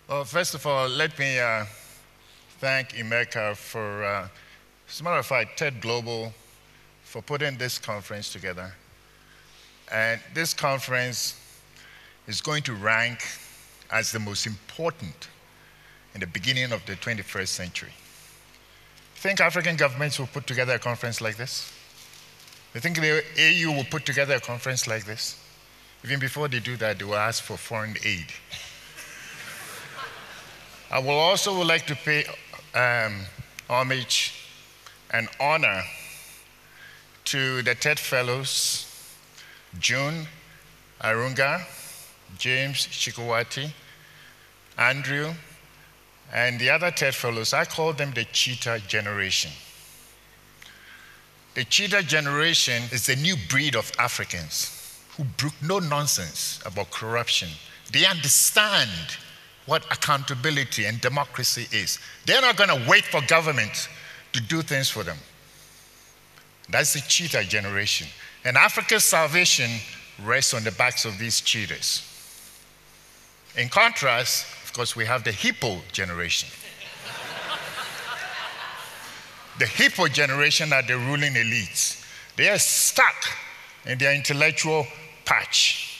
Well, first of all, let me thank Emeka for, as a matter of fact, TED Global for putting this conference together. And this conference is going to rank as the most important in the beginning of the 21st century. You think African governments will put together a conference like this? You think the AU will put together a conference like this? Even before they do that, they will ask for foreign aid. I will also like to pay homage and honor to the TED Fellows, June Arunga, James Chikowati, Andrew, and the other TED Fellows. I call them the Cheetah Generation. The Cheetah Generation is the new breed of Africans who brook no nonsense about corruption. They understand what accountability and democracy is. They're not going to wait for government to do things for them. That's the Cheetah Generation. And Africa's salvation rests on the backs of these cheetahs. In contrast, of course, we have the Hippo Generation. The Hippo Generation are the ruling elites. They are stuck in their intellectual patch,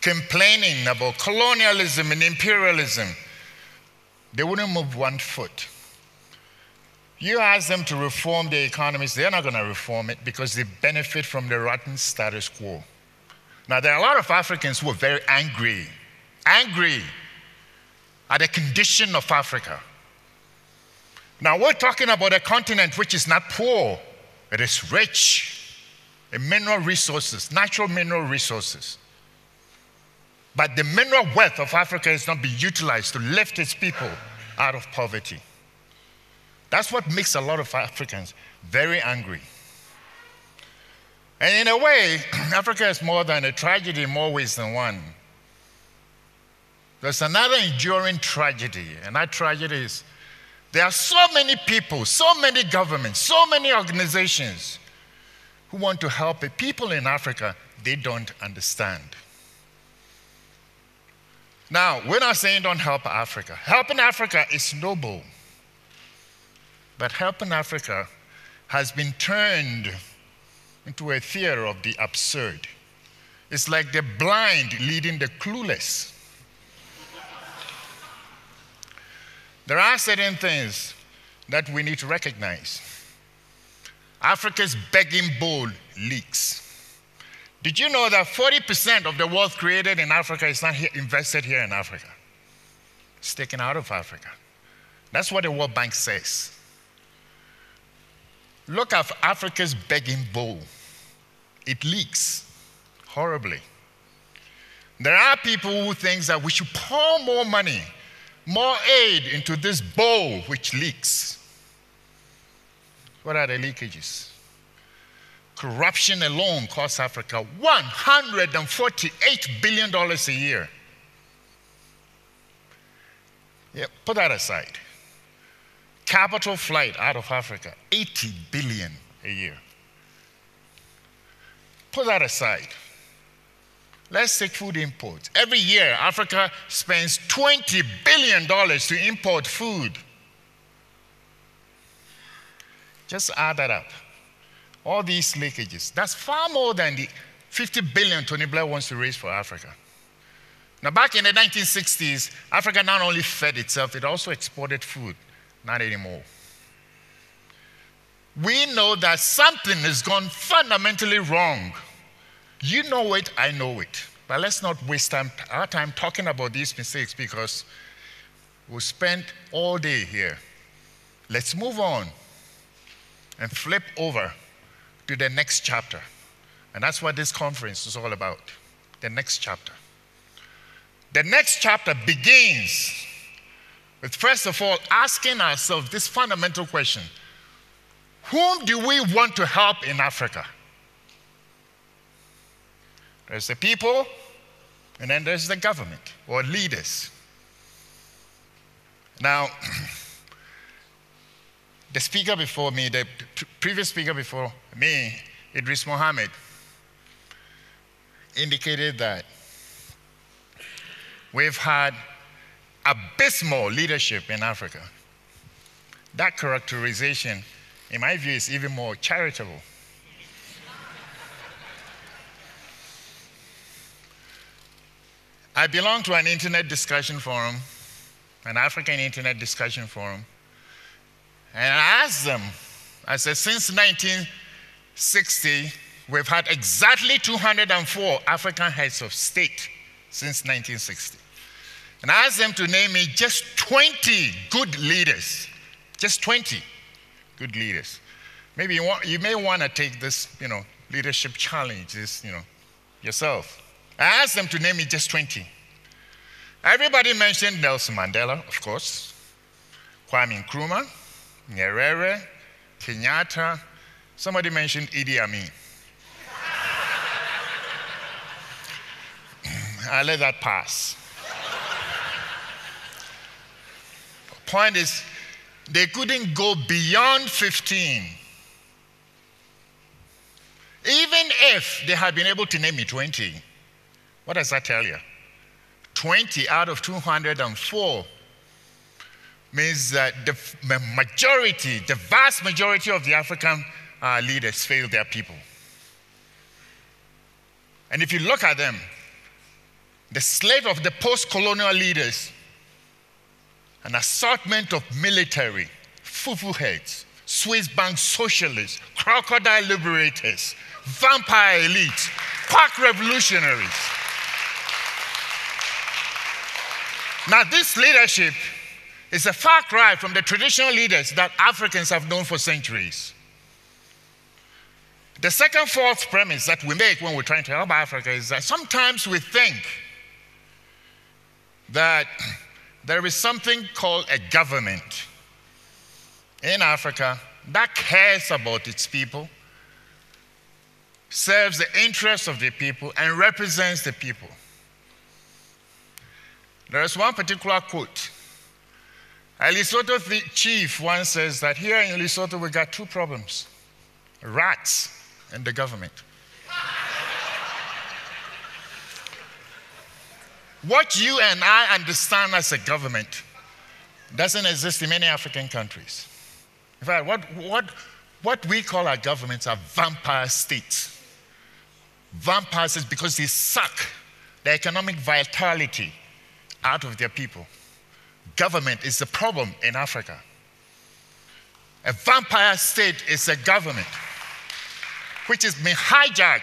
complaining about colonialism and imperialism. They wouldn't move one foot. You ask them to reform their economies, they're not going to reform it because they benefit from the rotten status quo. Now, there are a lot of Africans who are very angry at the condition of Africa. Now, we're talking about a continent which is not poor, it is rich in mineral resources, natural mineral resources. But the mineral wealth of Africa is not being utilized to lift its people out of poverty. That's what makes a lot of Africans very angry. And in a way, Africa is more than a tragedy in more ways than one. There's another enduring tragedy, and that tragedy is there are so many people, so many governments, so many organizations who want to help the people in Africa they don't understand. Now, we're not saying don't help Africa. Helping Africa is noble. But helping Africa has been turned into a theater of the absurd. It's like the blind leading the clueless. There are certain things that we need to recognize. Africa's begging bowl leaks. Did you know that 40% of the wealth created in Africa is not invested here in Africa? It's taken out of Africa. That's what the World Bank says. Look at Africa's begging bowl. It leaks horribly. There are people who think that we should pour more money, more aid into this bowl which leaks. What are the leakages? Corruption alone costs Africa $148 billion a year. Yeah, put that aside. Capital flight out of Africa, $80 billion a year. Put that aside. Let's take food imports. Every year, Africa spends $20 billion to import food. Just add that up. All these leakages, that's far more than the $50 billion Tony Blair wants to raise for Africa. Now, back in the 1960s, Africa not only fed itself, it also exported food. Not anymore. We know that something has gone fundamentally wrong. You know it, I know it. But let's not waste our time talking about these mistakes because we'll spend all day here. Let's move on and flip over to the next chapter. And that's what this conference is all about, the next chapter. The next chapter begins with, first of all, asking ourselves this fundamental question: whom do we want to help in Africa? There's the people, and then there's the government or leaders. Now, the speaker before me, the previous speaker before me, Idris Mohammed, indicated that we've had abysmal leadership in Africa. That characterization, in my view, is even more charitable. I belong to an internet discussion forum, an African internet discussion forum, and I asked them, I said, since 1960, we've had exactly 204 African heads of state since 1960. And I asked them to name me just 20 good leaders, just 20 good leaders. Maybe you may want to take this, leadership challenge, yourself. I asked them to name me just 20. Everybody mentioned Nelson Mandela, of course, Kwame Nkrumah, Nyerere, Kenyatta. Somebody mentioned Idi Amin. I let that pass. Point is, they couldn't go beyond 15. Even if they had been able to name me 20, what does that tell you? 20 out of 204 means that the vast majority of the African leaders failed their people. And if you look at them, the slate of the post-colonial leaders, an assortment of military, fufu heads, Swiss bank socialists, crocodile liberators, vampire elites, quack revolutionaries. Now, this leadership is a far cry from the traditional leaders that Africans have known for centuries. The second false premise that we make when we're trying to help Africa is that sometimes we think that there is something called a government in Africa that cares about its people, serves the interests of the people, and represents the people. There is one particular quote. A Lesotho chief once says that here in Lesotho we got two problems: rats and the government. What you and I understand as a government doesn't exist in many African countries. In fact, what we call our governments are vampire states. Vampires is because they suck the economic vitality out of their people. Government is the problem in Africa. A vampire state is a government which has been hijacked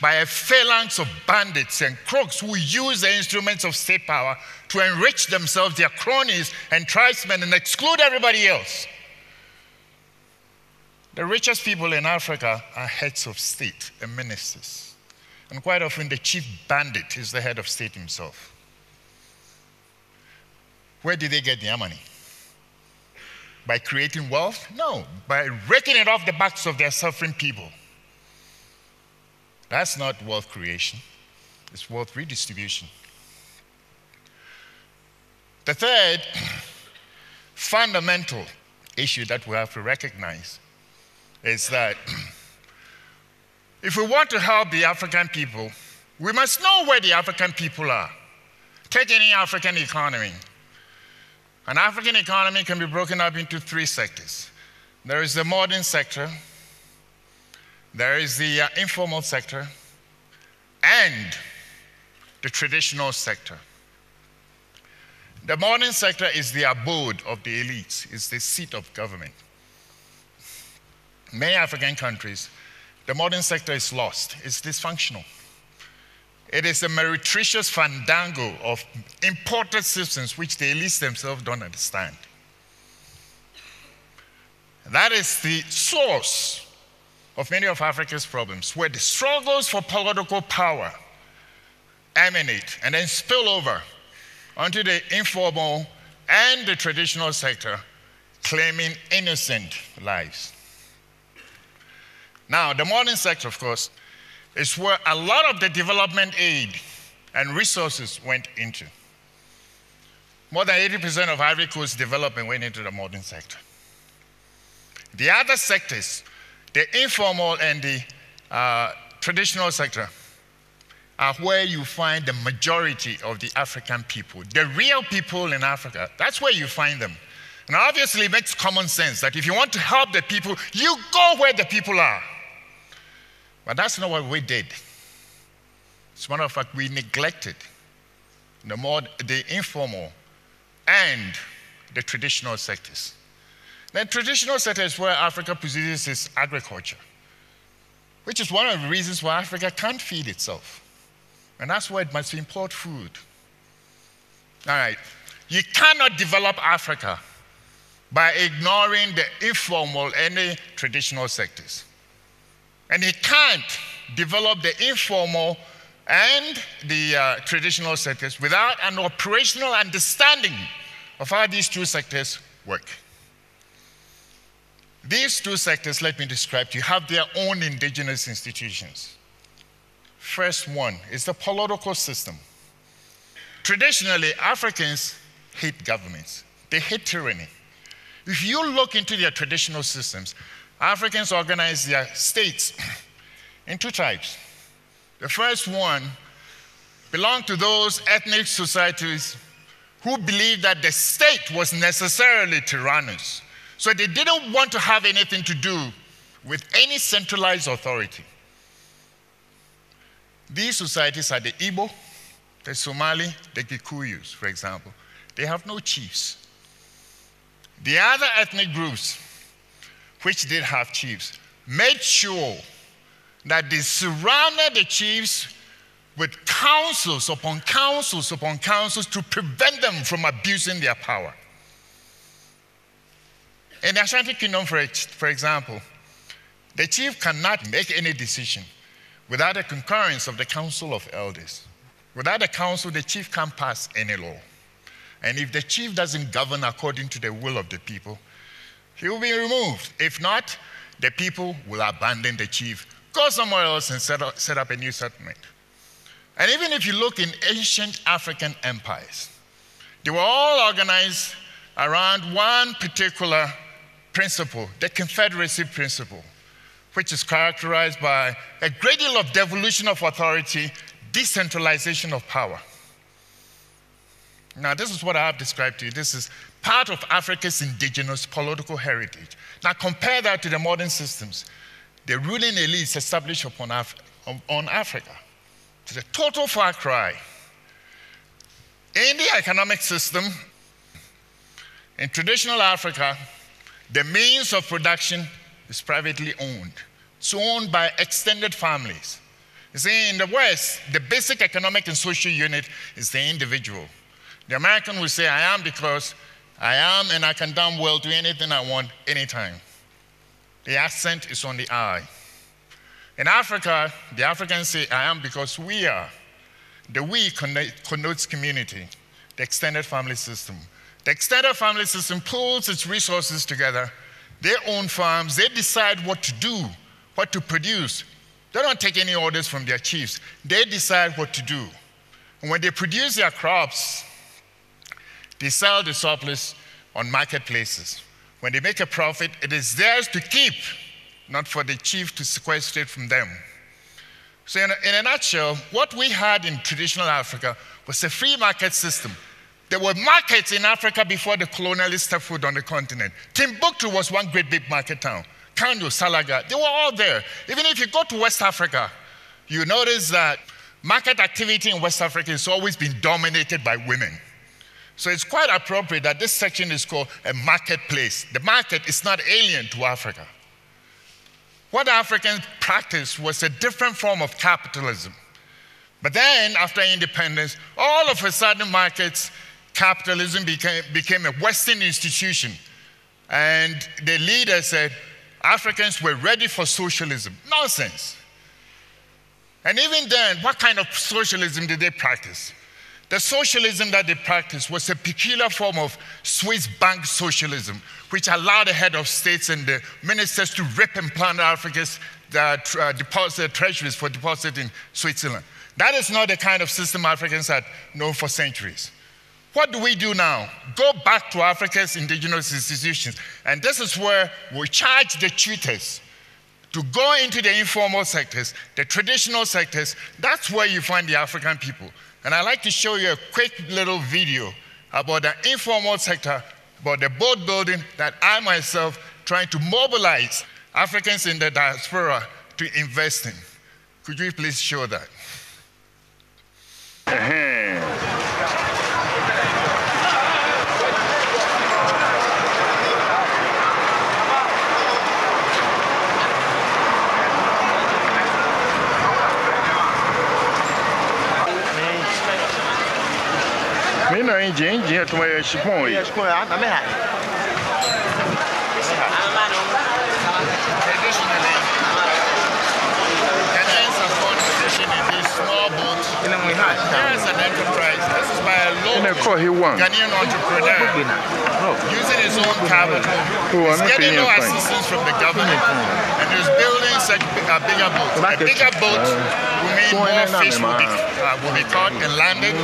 by a phalanx of bandits and crooks who use the instruments of state power to enrich themselves, their cronies and tribesmen, and exclude everybody else. The richest people in Africa are heads of state and ministers. And quite often the chief bandit is the head of state himself. Where did they get their money? By creating wealth? No, by raking it off the backs of their suffering people. That's not wealth creation, it's wealth redistribution. The third fundamental issue that we have to recognize is that if we want to help the African people, we must know where the African people are. Take any African economy. An African economy can be broken up into three sectors. There is the modern sector, there is the informal sector, and the traditional sector. The modern sector is the abode of the elites, it's the seat of government. In many African countries, the modern sector is lost, it's dysfunctional. It is a meretricious fandango of imported systems which the elites themselves don't understand. That is the source of many of Africa's problems, where the struggles for political power emanate and then spill over onto the informal and the traditional sector, claiming innocent lives. Now, the modern sector, of course, is where a lot of the development aid and resources went into. More than 80% of Ivory Coast development went into the modern sector. The other sectors, the informal and the traditional sector, are where you find the majority of the African people. The real people in Africa, that's where you find them. And obviously it makes common sense that if you want to help the people, you go where the people are. But that's not what we did. As a matter of fact, we neglected the informal and the traditional sectors. The traditional sectors where Africa produces its agriculture, which is one of the reasons why Africa can't feed itself. And that's why it must import food. All right. You cannot develop Africa by ignoring the informal and the traditional sectors. And you can't develop the informal and the traditional sectors without an operational understanding of how these two sectors work. These two sectors, let me describe to you, have their own indigenous institutions. First one is the political system. Traditionally, Africans hate governments. They hate tyranny. If you look into their traditional systems, Africans organize their states in two types. The first one belonged to those ethnic societies who believed that the state was necessarily tyrannous. So they didn't want to have anything to do with any centralized authority. These societies are the Igbo, the Somali, the Kikuyus, for example. They have no chiefs. The other ethnic groups, which did have chiefs, made sure that they surrounded the chiefs with councils upon councils upon councils to prevent them from abusing their power. In the Ashanti Kingdom, for example, the chief cannot make any decision without the concurrence of the Council of Elders. Without the council, the chief can't pass any law. And if the chief doesn't govern according to the will of the people, he will be removed. If not, the people will abandon the chief, go somewhere else and set up a new settlement. And even if you look in ancient African empires, they were all organized around one particular principle, the confederacy principle, which is characterized by a great deal of devolution of authority, decentralization of power. Now, this is what I have described to you. This is part of Africa's indigenous political heritage. Now, compare that to the modern systems. The ruling elites established on Africa. It's a total far cry. In the economic system, in traditional Africa, the means of production is privately owned. It's owned by extended families. You see, in the West, the basic economic and social unit is the individual. The American will say, I am because I am and I can damn well do anything I want anytime. The accent is on the I. In Africa, the Africans say, I am because we are. The we connotes community, the extended family system. The extended family system pulls its resources together. They own farms. They decide what to do, what to produce. They don't take any orders from their chiefs. They decide what to do. And when they produce their crops, they sell the surplus on marketplaces. When they make a profit, it is theirs to keep, not for the chief to sequester from them. So in a nutshell, what we had in traditional Africa was a free market system. There were markets in Africa before the colonialists stepped foot on the continent. Timbuktu was one great big market town. Kando, Salaga, they were all there. Even if you go to West Africa, you notice that market activity in West Africa has always been dominated by women. So it's quite appropriate that this section is called a marketplace. The market is not alien to Africa. What Africans practiced was a different form of capitalism. But then, after independence, all of a sudden capitalism became a Western institution. And the leader said, Africans were ready for socialism. Nonsense. And even then, what kind of socialism did they practice? The socialism that they practiced was a peculiar form of Swiss bank socialism, which allowed the head of states and the ministers to rip and plunder Africa's treasuries for deposit in Switzerland. That is not the kind of system Africans had known for centuries. What do we do now? Go back to Africa's indigenous institutions. And this is where we charge the Cheetahs to go into the informal sectors, the traditional sectors. That's where you find the African people. And I'd like to show you a quick little video about the informal sector, about the boat building that I myself trying to mobilize Africans in the diaspora to invest in. Could you please show that? Traditionally, Ghanaians have gone fishing in these small boats. Here is an enterprise. This is by a local Ghanaian entrepreneur using his own capital. He's getting no assistance from the government, and he's building such a bigger boat. A bigger boat will mean more fish will be caught and landed.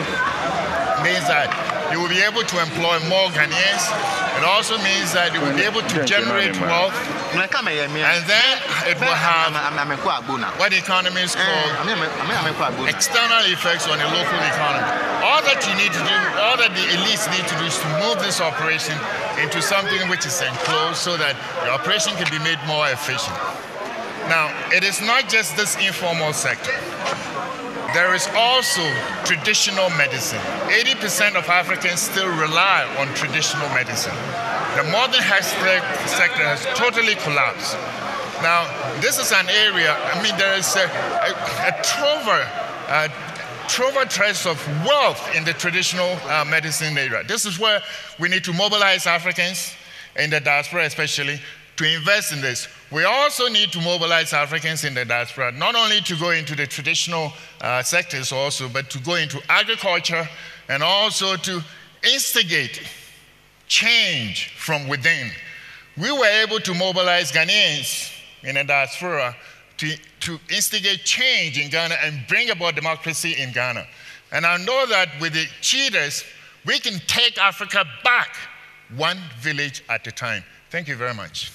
Means that you will be able to employ more Ghanaians. It also means that you will be able to generate wealth, and then it will have what economists call external effects on the local economy. All that you need to do, all that the elites need to do is to move this operation into something which is enclosed so that the operation can be made more efficient. Now, it is not just this informal sector. There is also traditional medicine. 80% of Africans still rely on traditional medicine. The modern health sector has totally collapsed. Now, this is an area, I mean, there is a trove of wealth in the traditional medicine area. This is where we need to mobilize Africans, in the diaspora especially, to invest in this. We also need to mobilize Africans in the diaspora, not only to go into the traditional sectors also, but to go into agriculture and also to instigate change from within. We were able to mobilize Ghanaians in the diaspora to instigate change in Ghana and bring about democracy in Ghana. And I know that with the Cheetahs, we can take Africa back one village at a time. Thank you very much.